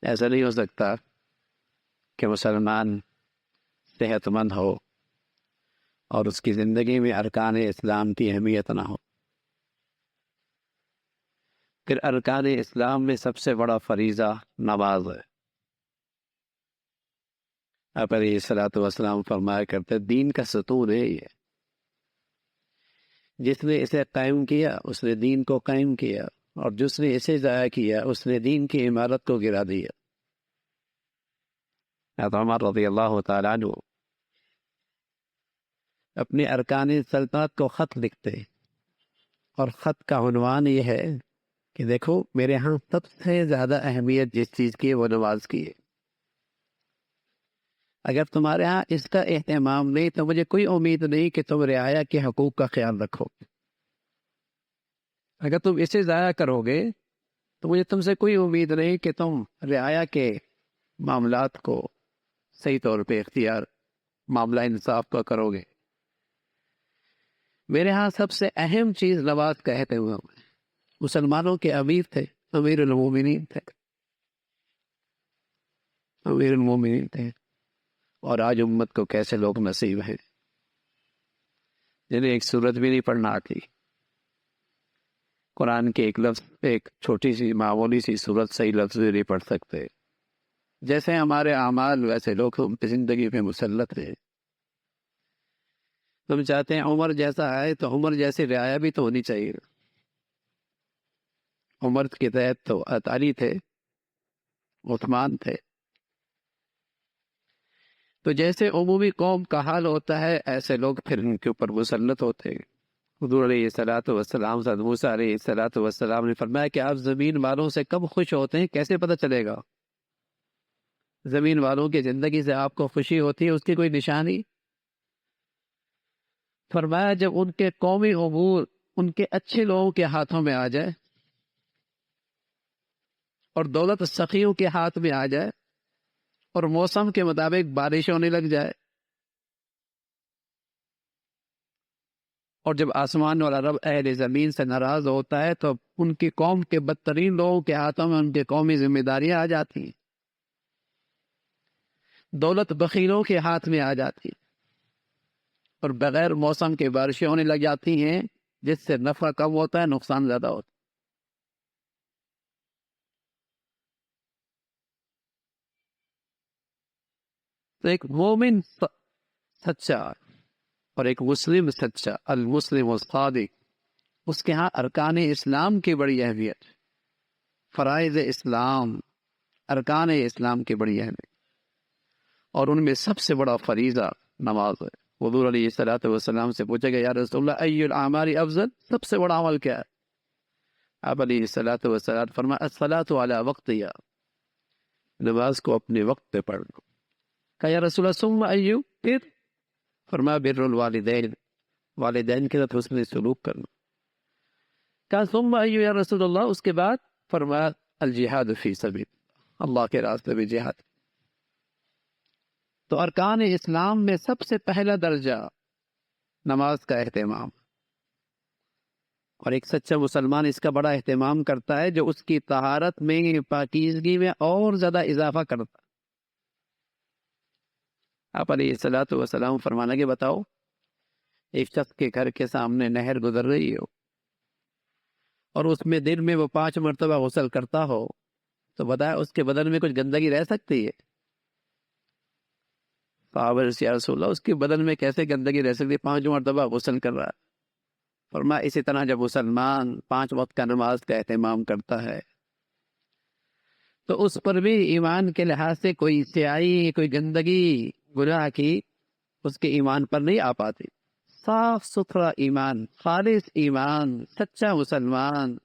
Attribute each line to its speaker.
Speaker 1: ایسا نہیں ہو سکتا کہ مسلمان صحت مند ہو اور اس کی زندگی میں ارکان اسلام کی اہمیت نہ ہو۔ پھر ارکان اسلام میں سب سے بڑا فریضہ نماز ہے۔ آپ علیہ الصلوۃ والسلام فرمایا کرتے دین کا ستون ہے یہ، جس نے اسے قائم کیا اس نے دین کو قائم کیا، اور جس نے اسے ضائع کیا اس نے دین کی عمارت کو گرا دیا۔ حضرت عمر رضی اللہ تعالیٰ عنہ اپنے ارکان سلطنت کو خط لکھتے، اور خط کا عنوان یہ ہے کہ دیکھو میرے ہاں سب سے زیادہ اہمیت جس چیز کی ہے وہ نماز کی ہے۔ اگر تمہارے ہاں اس کا اہتمام نہیں تو مجھے کوئی امید نہیں کہ تم رعایا کے حقوق کا خیال رکھو۔ اگر تم اسے ضائع کرو گے تو مجھے تم سے کوئی امید نہیں کہ تم رعایا کے معاملات کو صحیح طور پہ اختیار، معاملہ انصاف کا کرو گے۔ میرے ہاں سب سے اہم چیز نماز کہتے ہوئے مسلمانوں کے امیر تھے، امیر المومنین تھے، امیر المومنین تھے، اور آج امت کو کیسے لوگ نصیب ہیں جنہیں ایک سورت بھی نہیں پڑھنا آتی، قرآن کے ایک لفظ، ایک چھوٹی سی معمولی سی سورت صحیح لفظ بھی نہیں پڑھ سکتے۔ جیسے ہمارے اعمال ویسے لوگ زندگی پہ مسلط ہیں۔ تم چاہتے ہیں عمر جیسا آئے تو عمر جیسی رعایا بھی تو ہونی چاہیے۔ عمر کے تحت تو علی تھے، عثمان تھے۔ تو جیسے عمومی قوم کا حال ہوتا ہے ایسے لوگ پھر ان کے اوپر مسلط ہوتے ہیں۔ حضور علیہ الصلوۃ والسلام، حضرت موسیٰ علیہ الصلوۃ والسلام نے فرمایا کہ آپ زمین والوں سے کب خوش ہوتے ہیں کیسے پتہ چلے گا؟ زمین والوں کی زندگی سے آپ کو خوشی ہوتی ہے اس کی کوئی نشانی؟ فرمایا جب ان کے قومی امور ان کے اچھے لوگوں کے ہاتھوں میں آ جائے اور دولت سخیوں کے ہاتھ میں آ جائے اور موسم کے مطابق بارش ہونے لگ جائے، اور جب آسمان والا رب اہل زمین سے ناراض ہوتا ہے تو ان کی قوم کے بدترین لوگوں کے ہاتھوں میں ان کی قومی ذمہ داریاں آ جاتی ہیں، دولت بخیلوں کے ہاتھ میں آ جاتی ہے، اور بغیر موسم کے بارشیں ہونے لگ جاتی ہیں جس سے نفع کم ہوتا ہے نقصان زیادہ ہوتا ہے۔ تو ایک مومن سچا اور ایک مسلم سچا، المسلم الصادق، اس کے ہاں ارکان اسلام کی بڑی اہمیت، فرائض اسلام، ارکان اسلام کی بڑی اہمیت، اور ان میں سب سے بڑا فریضہ نماز ہے۔ حضور علیہ الصلوۃ والسلام سے پوچھا گیا یا رسول اللہ ای الاعمال افضل، سب سے بڑا عمل کیا ہے؟ آپ علیہ الصلوۃ والسلام فرمایا الصلاۃ علی وقتہا، نماز کو اپنے وقت پہ پڑھ لو۔ کہا یا رسول اللہ ثم ای، پھر فرمایا بر الوالدین، والدین کے ساتھ حسن سلوک کرنا۔ کہا ثم ای یا رسول اللہ، اس کے بعد فرمایا الجہاد فی سبیل اللہ کے راستے میں جہاد۔ تو ارکان اسلام میں سب سے پہلا درجہ نماز کا اہتمام، اور ایک سچا مسلمان اس کا بڑا اہتمام کرتا ہے جو اس کی طہارت میں، پاکیزگی میں اور زیادہ اضافہ کرتا ہے۔ آپ علیہ الصلوۃ والسلام فرمانا کہ بتاؤ ایک شخص کے گھر کے سامنے نہر گزر رہی ہو اور اس میں دن میں وہ 5 مرتبہ غسل کرتا ہو تو بتایا اس کے بدن میں کچھ گندگی رہ سکتی ہے؟ صحابہ نے یا رسول اللہ اس کے بدن میں کیسے گندگی رہ سکتی ہے، 5 مرتبہ غسل کر رہا ہے؟ فرمایا اسی طرح جب مسلمان 5 وقت کا نماز کا اہتمام کرتا ہے تو اس پر بھی ایمان کے لحاظ سے کوئی سیاہی، کوئی گندگی گناہ کی اس کے ایمان پر نہیں آ پاتی۔ صاف ستھرا ایمان، خالص ایمان، سچا مسلمان